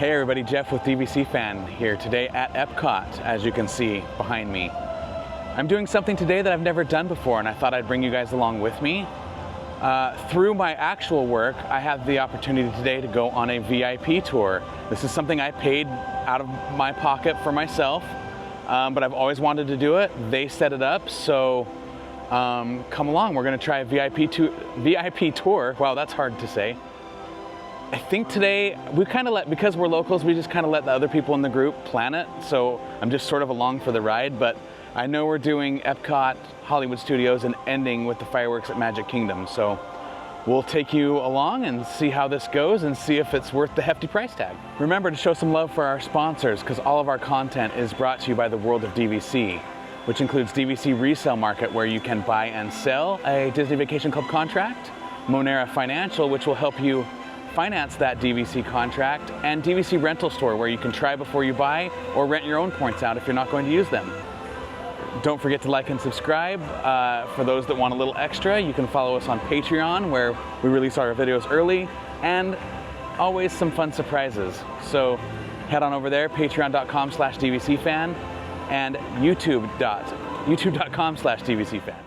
Hey everybody, Jeff with DVC Fan here today at Epcot, as you can see behind me. I'm doing something today that I've never done before, and I thought I'd bring you guys along with me. Through my actual work, I have the opportunity today to go on a VIP tour. This is something I paid out of my pocket for myself, but I've always wanted to do it. They set it up, so come along. We're gonna try a VIP tour. Wow, that's hard to say. I think today, we kind of because we're locals, we just kind of let the other people in the group plan it. So I'm just sort of along for the ride, but I know we're doing Epcot, Hollywood Studios, and ending with the fireworks at Magic Kingdom. So we'll take you along and see how this goes and see if it's worth the hefty price tag. Remember to show some love for our sponsors, because all of our content is brought to you by the World of DVC, which includes DVC Resale Market, where you can buy and sell a Disney Vacation Club contract, Monera Financial, which will help you finance that DVC contract, and DVC Rental Store, where you can try before you buy or rent your own points out if you're not going to use them. Don't forget to like and subscribe. For those that want a little extra, you can follow us on Patreon, where we release our videos early and always some fun surprises. So head on over there, patreon.com/DVCFan and youtube.com/DVCFan.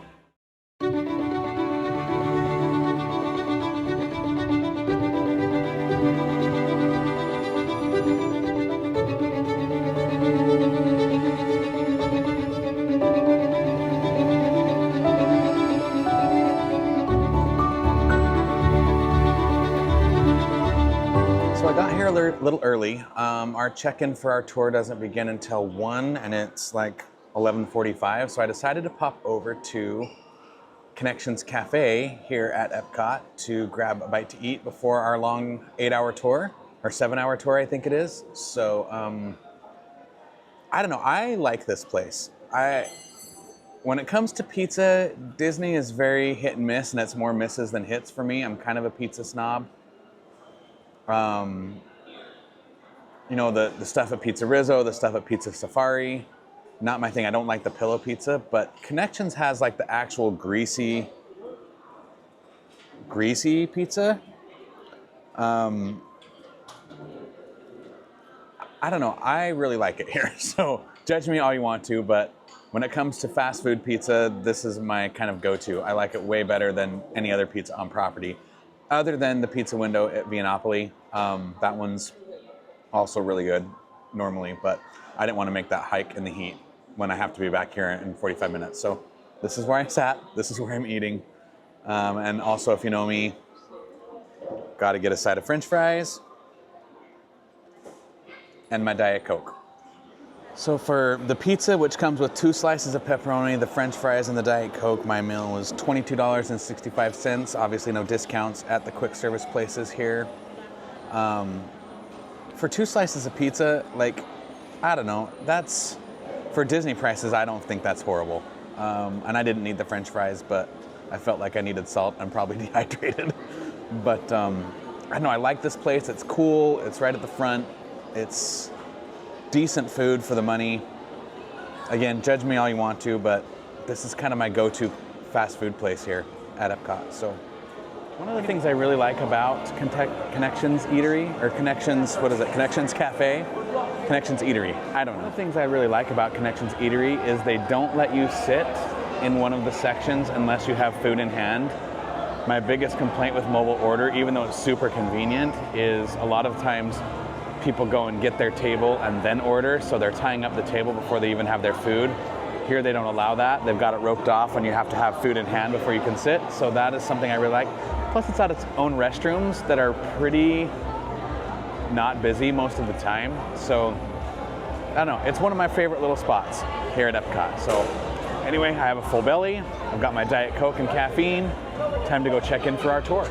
So I got here a little early. Our check-in for our tour doesn't begin until 1, and it's like 11:45. So I decided to pop over to Connections Cafe here at Epcot to grab a bite to eat before our long 8-hour tour, or 7-hour tour, I think it is. So I don't know. I like this place. When it comes to pizza, Disney is very hit and miss, and it's more misses than hits for me. I'm kind of a pizza snob. You know, the stuff at Pizza Rizzo, the stuff at Pizza Safari, not my thing. I don't like the pillow pizza, but Connections has like the actual greasy pizza. I don't know. I really like it here. So judge me all you want to, but when it comes to fast food pizza, this is my kind of go-to. I like it way better than any other pizza on property, other than the pizza window at Viennapoli. That one's also really good normally, but I didn't want to make that hike in the heat when I have to be back here in 45 minutes. So this is where I sat, this is where I'm eating. And also, if you know me, got to get a side of French fries and my Diet Coke. So for the pizza, which comes with 2 slices of pepperoni, the French fries, and the Diet Coke, my meal was $22.65. Obviously no discounts at the quick service places here. For 2 slices of pizza, like, I don't know, that's, for Disney prices, I don't think that's horrible. And I didn't need the French fries, but I felt like I needed salt. I'm probably dehydrated. But I don't know, I like this place. It's cool, it's right at the front. It's decent food for the money. Again, judge me all you want to, but this is kind of my go-to fast food place here at Epcot. So one of the things I really like about Connections Eatery, or Connections, what is it? Connections Cafe? Connections Eatery. I don't know. One of the things I really like about Connections Eatery is they don't let you sit in one of the sections unless you have food in hand. My biggest complaint with mobile order, even though it's super convenient, is a lot of times people go and get their table and then order, so they're tying up the table before they even have their food. Here they don't allow that. They've got it roped off and you have to have food in hand before you can sit. So that is something I really like. Plus it's got its own restrooms that are pretty not busy most of the time. So I don't know, it's one of my favorite little spots here at Epcot. So anyway, I have a full belly. I've got my Diet Coke and caffeine. Time to go check in for our tour.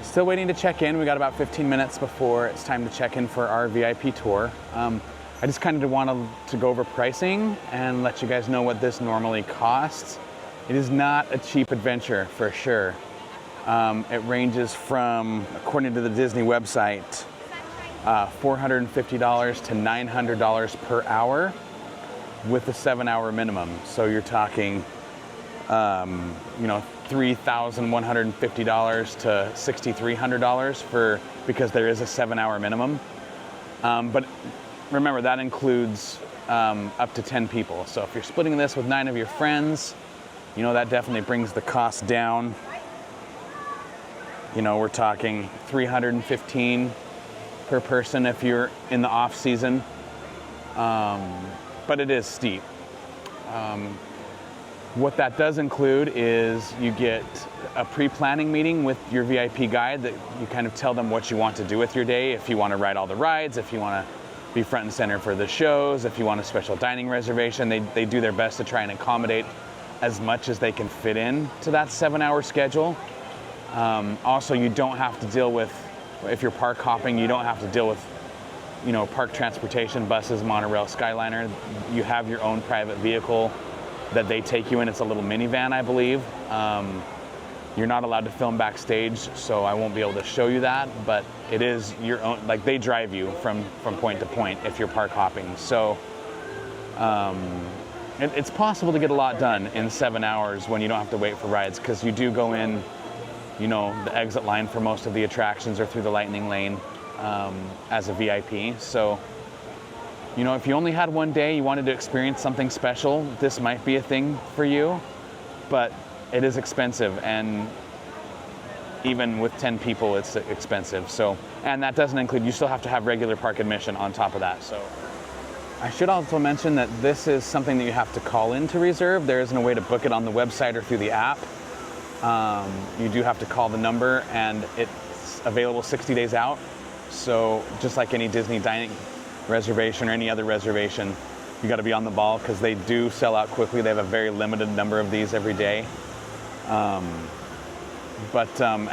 Still waiting to check in. We got about 15 minutes before it's time to check in for our VIP tour. I just kind of wanted to go over pricing and let you guys know what this normally costs. It is not a cheap adventure for sure. It ranges from, according to the Disney website, $450 to $900 per hour with a 7-hour minimum. So you're talking, $3,150 to $6,300 because there is a 7-hour minimum. But remember, that includes up to 10 people. So if you're splitting this with 9 of your friends, that definitely brings the cost down. We're talking $315 per person if you're in the off season. But it is steep. What that does include is you get a pre-planning meeting with your VIP guide that you kind of tell them what you want to do with your day. If you want to ride all the rides, if you want to be front and center for the shows, if you want a special dining reservation, they do their best to try and accommodate as much as they can fit in to that 7-hour schedule. Also, you don't have to deal with, if you're park hopping, you don't have to deal with park transportation, buses, monorail, Skyliner. You have your own private vehicle that they take you in. It's a little minivan, I believe. You're not allowed to film backstage, so I won't be able to show you that, but it is your own, like they drive you from point to point if you're park hopping. So it's possible to get a lot done in 7 hours when you don't have to wait for rides, because you do go in, the exit line for most of the attractions or through the lightning lane as a VIP. So, if you only had one day, you wanted to experience something special, this might be a thing for you, but it is expensive, and even with 10 people, it's expensive. So, and that doesn't include, you still have to have regular park admission on top of that. So, I should also mention that this is something that you have to call in to reserve. There isn't a way to book it on the website or through the app. You do have to call the number, and it's available 60 days out. So, just like any Disney dining reservation or any other reservation, you got to be on the ball because they do sell out quickly. They have a very limited number of these every day. And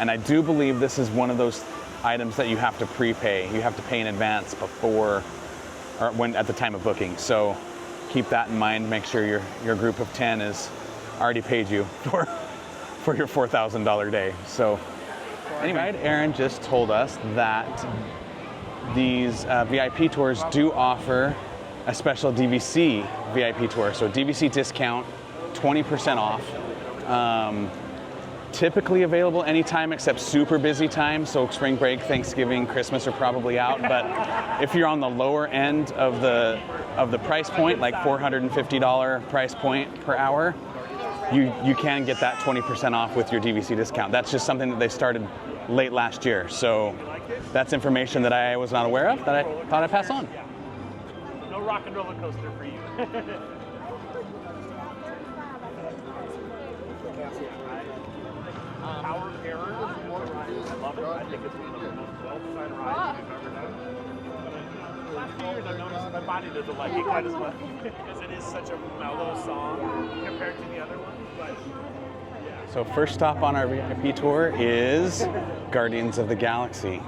I do believe this is one of those items that you have to prepay. You have to pay in advance before, or when at the time of booking. So keep that in mind. Make sure your group of 10 is already paid you for your $4,000 day. So anyway, Aaron just told us that these VIP tours do offer a special DVC VIP tour. So DVC discount, 20% off. Typically available anytime except super busy times. So spring break, Thanksgiving, Christmas are probably out. But if you're on the lower end of the price point, like $450 price point per hour, you can get that 20% off with your DVC discount. That's just something that they started late last year. So that's information that I was not aware of that I thought I'd pass on. No rock and roller coaster for you. Power of Error. I love it. I think it's one of the most well-designed rides we've ever done. The last few years I've noticed my body doesn't like it quite as much because it is such a mellow song compared to the other ones. But yeah. So first stop on our VIP tour is Guardians of the Galaxy.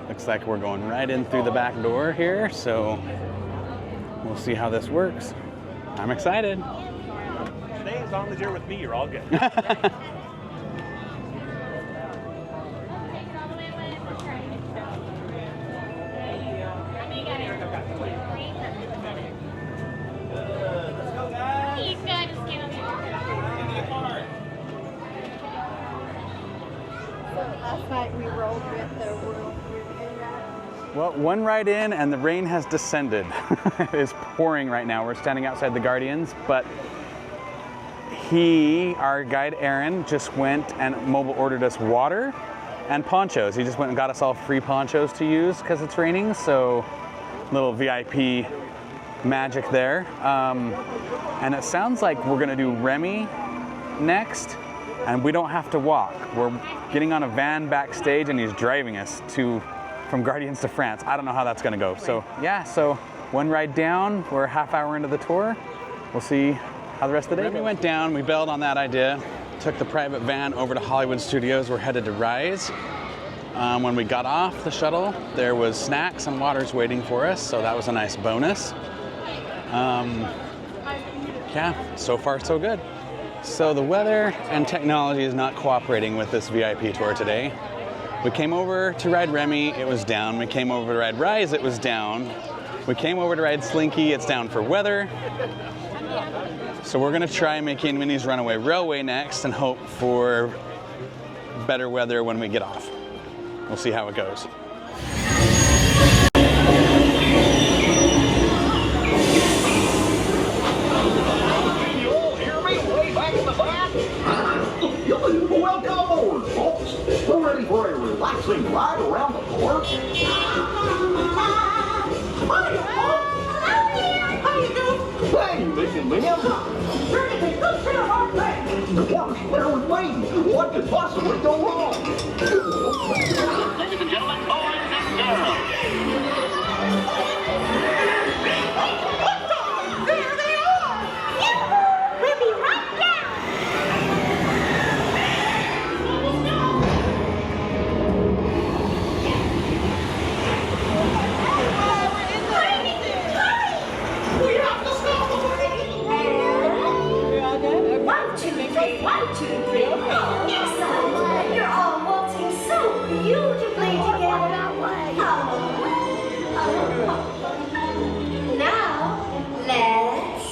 Looks like we're going right in through the back door here, so we'll see how this works. I'm excited. Today, as long as you're with me, you're all good. Last night we rolled with the world. Well, one ride in and the rain has descended. It is pouring right now. We're standing outside the Guardians, but our guide Aaron, just went and mobile ordered us water and ponchos. He just went and got us all free ponchos to use because it's raining, so little VIP magic there. And it sounds like we're gonna do Remy next, and we don't have to walk. We're getting on a van backstage and he's driving us from Guardians to France. I don't know how that's gonna go. So yeah, so one ride down, we're a half hour into the tour. We'll see how the rest of the day goes. We went down, we bailed on that idea, took the private van over to Hollywood Studios. We're headed to Rise. When we got off the shuttle, there was snacks and waters waiting for us, so that was a nice bonus. Yeah, so far so good. So the weather and technology is not cooperating with this VIP tour today. We came over to ride Remy, it was down. We came over to ride Rise, it was down. We came over to ride Slinky, it's down for weather. So we're gonna try making Minnie's Runaway Railway next and hope for better weather when we get off. We'll see how it goes. Welcome aboard, folks. We're ready for a relaxing ride around the course. Hey, Miss and Liam. The water's clear with waiting. What could possibly go wrong? Ladies and gentlemen, boys and girls. There they are! We'll be right down! We have to stop the waiting. 1, 2, 3, 1, 2, 3. Excellent. You're all waltzing so beautifully together. Now, let's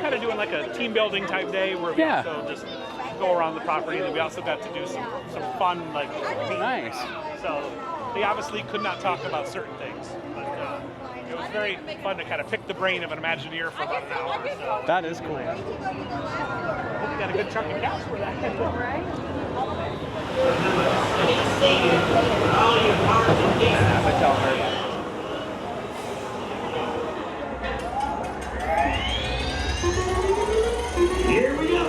Kind of doing like a team building type day where we Yeah. also just go around the property, and we also got to do some fun like Nice. So they obviously could not talk about certain things, but it was very fun to kind of pick the brain of an Imagineer for about an hour. So That is cool. we got a good chunk of cash for that. I tell her. Here we go.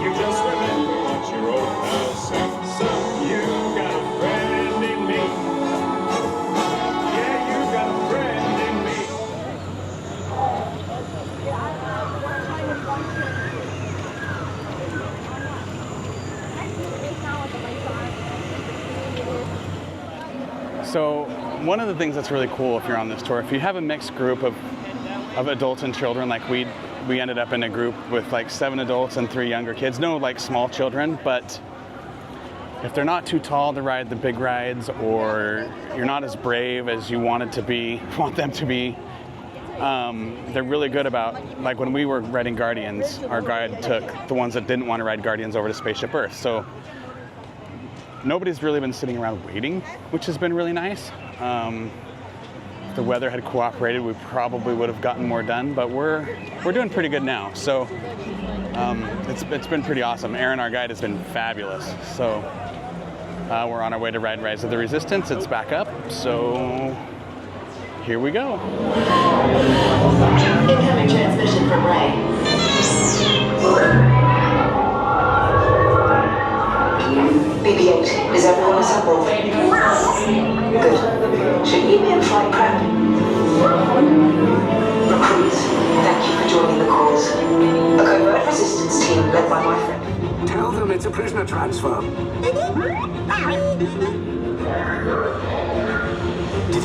You just remember what your old pal said. Son, you got a friend in me. Yeah, you got a friend in me. So one of the things that's really cool if you're on this tour, if you have a mixed group of adults and children, like we ended up in a group with like 7 adults and 3 younger kids, no like small children, but if they're not too tall to ride the big rides, or you're not as brave as you want them to be, they're really good about, like when we were riding Guardians, our guide took the ones that didn't want to ride Guardians over to Spaceship Earth. So nobody's really been sitting around waiting, which has been really nice. If the weather had cooperated, we probably would have gotten more done, but we're doing pretty good now. So it's been pretty awesome. Aaron, our guide, has been fabulous. So we're on our way to ride Rise of the Resistance. It's back up, so here we go. incoming transmission from Ray. BB-8, is everyone assembled? Good. Should you be in flight prep? Recruits, thank you for joining the cause. A covert resistance team led by my friend. Tell them it's a prisoner transfer. Did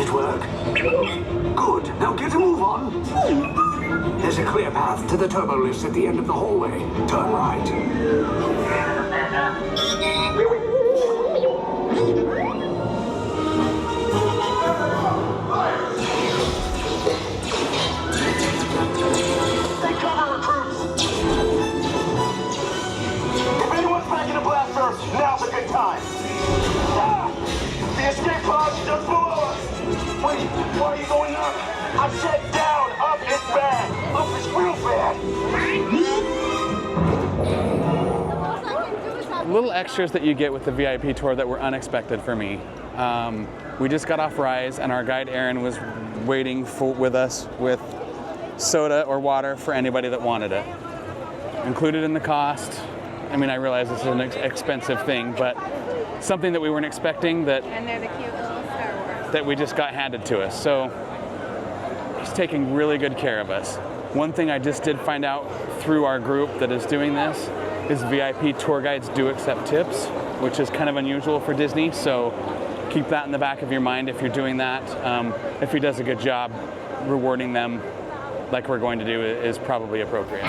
it work? Good. Now get a move on. There's a clear path to the turbo lifts at the end of the hallway. Turn right. Take cover, recruits! If anyone's packing a blaster, now's a good time. I said down. Up is bad. Up is real bad. Little extras that you get with the VIP tour that were unexpected for me. We just got off Rise and our guide Aaron was waiting with us with soda or water for anybody that wanted it. Included in the cost. I mean, I realize this is an expensive thing, but something that we weren't expecting that, And they're the cute little Star Wars. that we just got handed to us. So he's taking really good care of us. One thing I just did find out through our group that is doing this is VIP tour guides do accept tips, which is kind of unusual for Disney. So keep that in the back of your mind if you're doing that. If he does a good job, rewarding them like we're going to do is probably appropriate.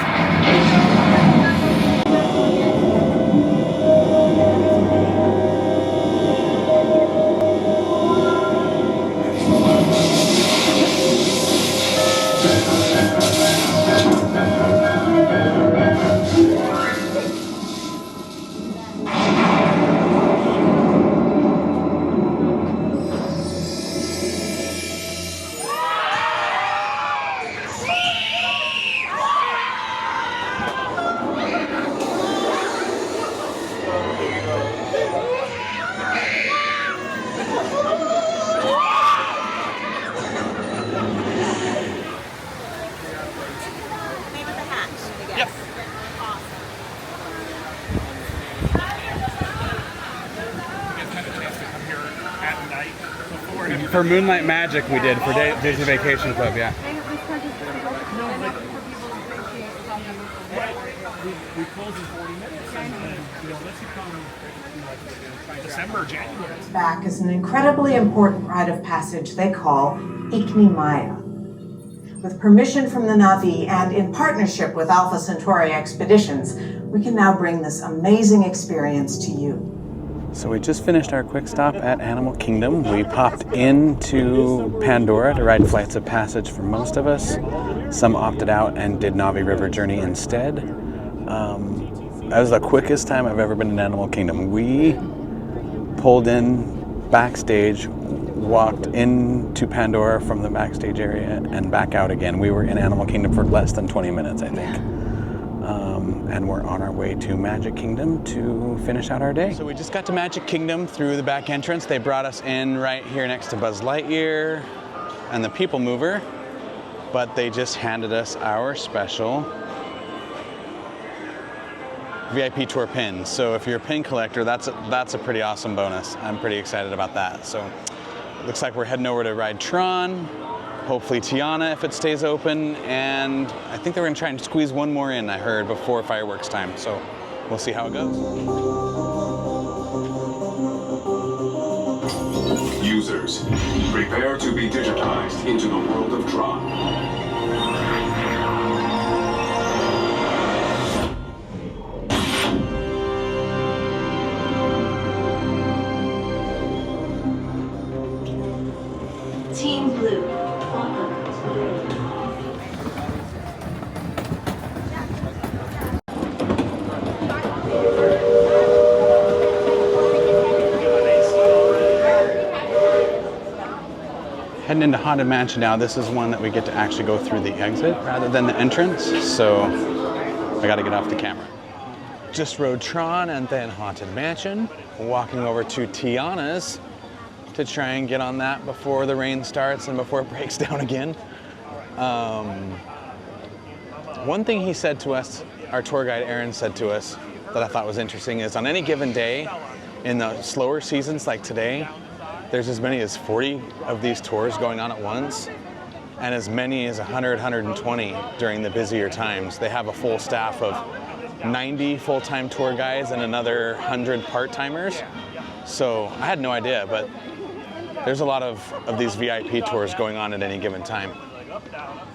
For Moonlight Magic we did, for Disney Vacation Club, yeah. We close in 40 minutes and unless you come December, January. Back is an incredibly important rite of passage they call Ikni Maya. With permission from the Na'vi and in partnership with Alpha Centauri Expeditions, we can now bring this amazing experience to you. So we just finished our quick stop at Animal Kingdom. We popped into Pandora to ride Flights of Passage for most of us. Some opted out and did Na'vi River Journey instead. That was the quickest time I've ever been in Animal Kingdom. We pulled in backstage, walked into Pandora from the backstage area and back out again. We were in Animal Kingdom for less than 20 minutes, I think. And we're on our way to Magic Kingdom to finish out our day. So we just got to Magic Kingdom through the back entrance. They brought us in right here next to Buzz Lightyear and the People Mover, but they just handed us our special VIP tour pin. So if you're a pin collector, that's a pretty awesome bonus. I'm pretty excited about that. So it looks like we're heading over to ride Tron, hopefully Tiana if it stays open, and I think they're gonna try and squeeze one more in, I heard, before fireworks time. So we'll see how it goes. Users, prepare to be digitized into the world of Tron. Team Blue. Heading into Haunted Mansion now. This is one that we get to actually go through the exit rather than the entrance, so I gotta get off the camera. Just rode Tron and then Haunted Mansion. Walking over to Tiana's to try and get on that before the rain starts and before it breaks down again. One thing he said to us, our tour guide Aaron said to us, that I thought was interesting is on any given day, in the slower seasons like today, there's as many as 40 of these tours going on at once, and as many as 100, 120 during the busier times. They have a full staff of 90 full-time tour guides and another 100 part-timers. So I had no idea, but there's a lot of these VIP tours going on at any given time.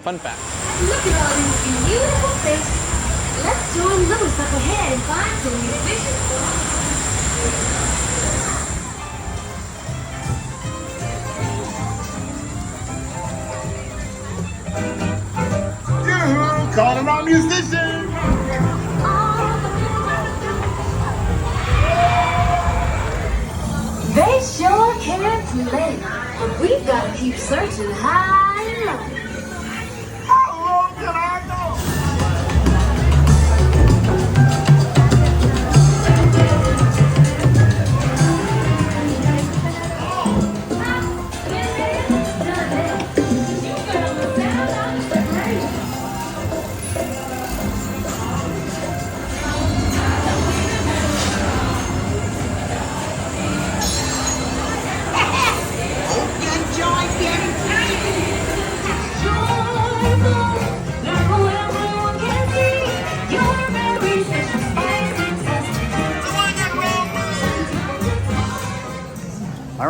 Fun fact. Look at all these beautiful fish. Let's join Louis up ahead and find some new fishes. Calling our musician! They sure can play, but we've got to keep searching high and low.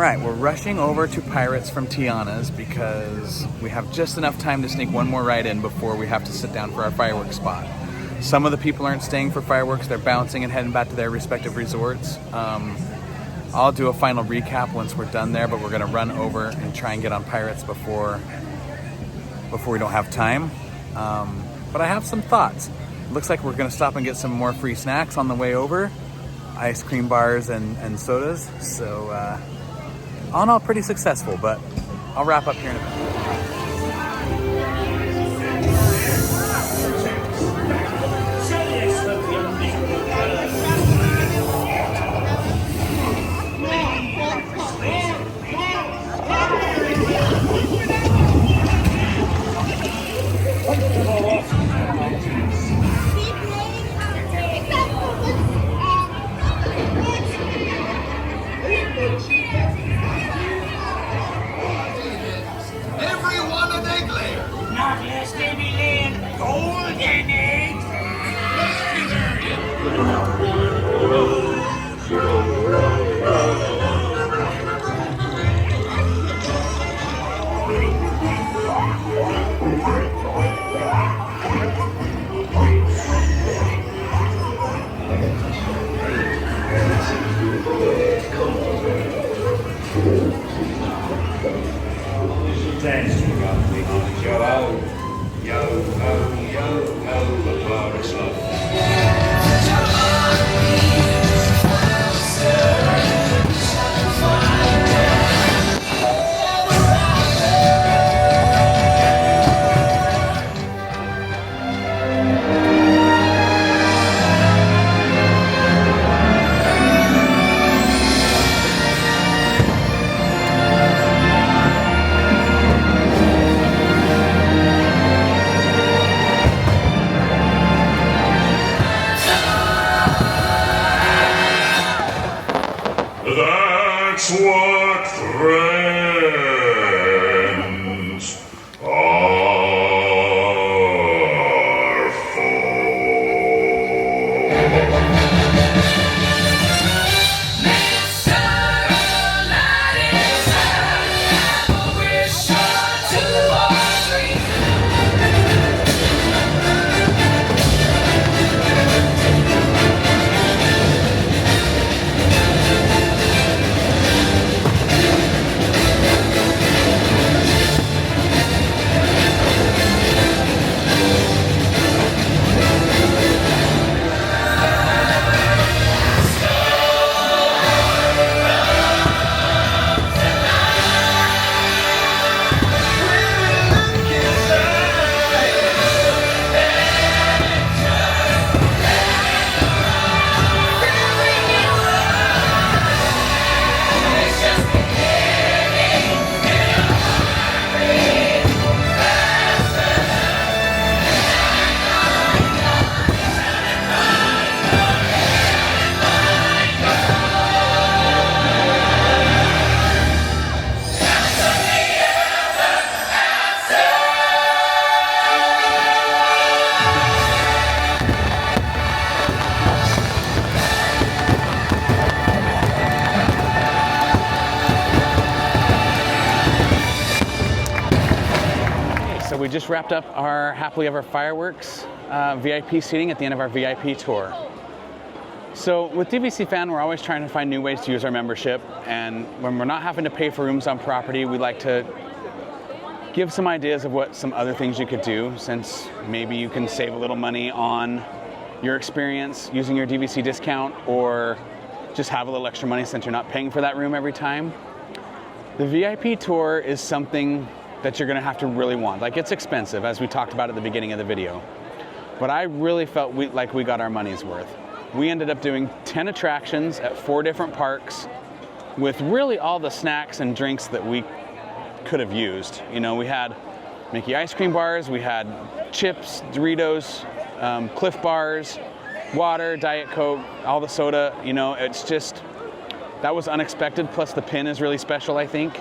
right, we're rushing over to Pirates from Tiana's because we have just enough time to sneak one more ride in before we have to sit down for our fireworks spot. Some of the people aren't staying for fireworks, they're bouncing and heading back to their respective resorts. I'll do a final recap once we're done there, but we're gonna run over and try and get on Pirates before we don't have time. But I have some thoughts. Looks like we're gonna stop and get some more free snacks on the way over. Ice cream bars and sodas. So all in all, pretty successful, but I'll wrap up here in a minute. Everyone an egg layer. Not less Disneyland golden eggs. Dancing up behind yo ho, yo ho, yo ho, the pirate's love. That's what friends are So we just wrapped up our Happily Ever Fireworks VIP seating at the end of our VIP tour. So with DVC Fan, we're always trying to find new ways to use our membership, and when we're not having to pay for rooms on property, we like to give some ideas of what some other things you could do, since maybe you can save a little money on your experience using your DVC discount, or just have a little extra money since you're not paying for that room every time. The VIP tour is something that you're gonna have to really want. Like, it's expensive, as we talked about at the beginning of the video. But I really felt like we got our money's worth. We ended up doing 10 attractions at 4 different parks with really all the snacks and drinks that we could have used. You know, we had Mickey ice cream bars, we had chips, Doritos, Cliff bars, water, Diet Coke, all the soda. You know, it's just, that was unexpected. Plus the pin is really special, I think.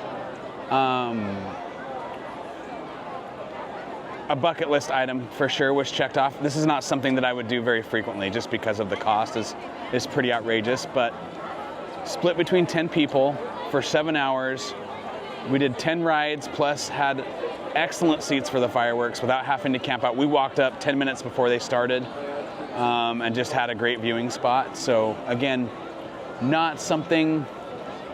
A bucket list item for sure was checked off. This is not something that I would do very frequently just because of the cost is pretty outrageous, but split between 10 people, for 7 hours. We did 10 rides, plus had excellent seats for the fireworks without having to camp out. We walked up 10 minutes before they started and just had a great viewing spot. So again, not something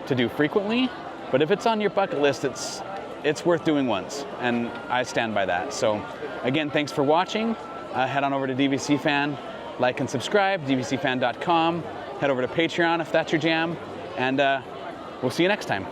to do frequently, but if it's on your bucket list, it's worth doing once, and I stand by that. So again, thanks for watching. Head on over to DVC Fan, like and subscribe, dvcfan.com. Head over to Patreon if that's your jam, and we'll see you next time.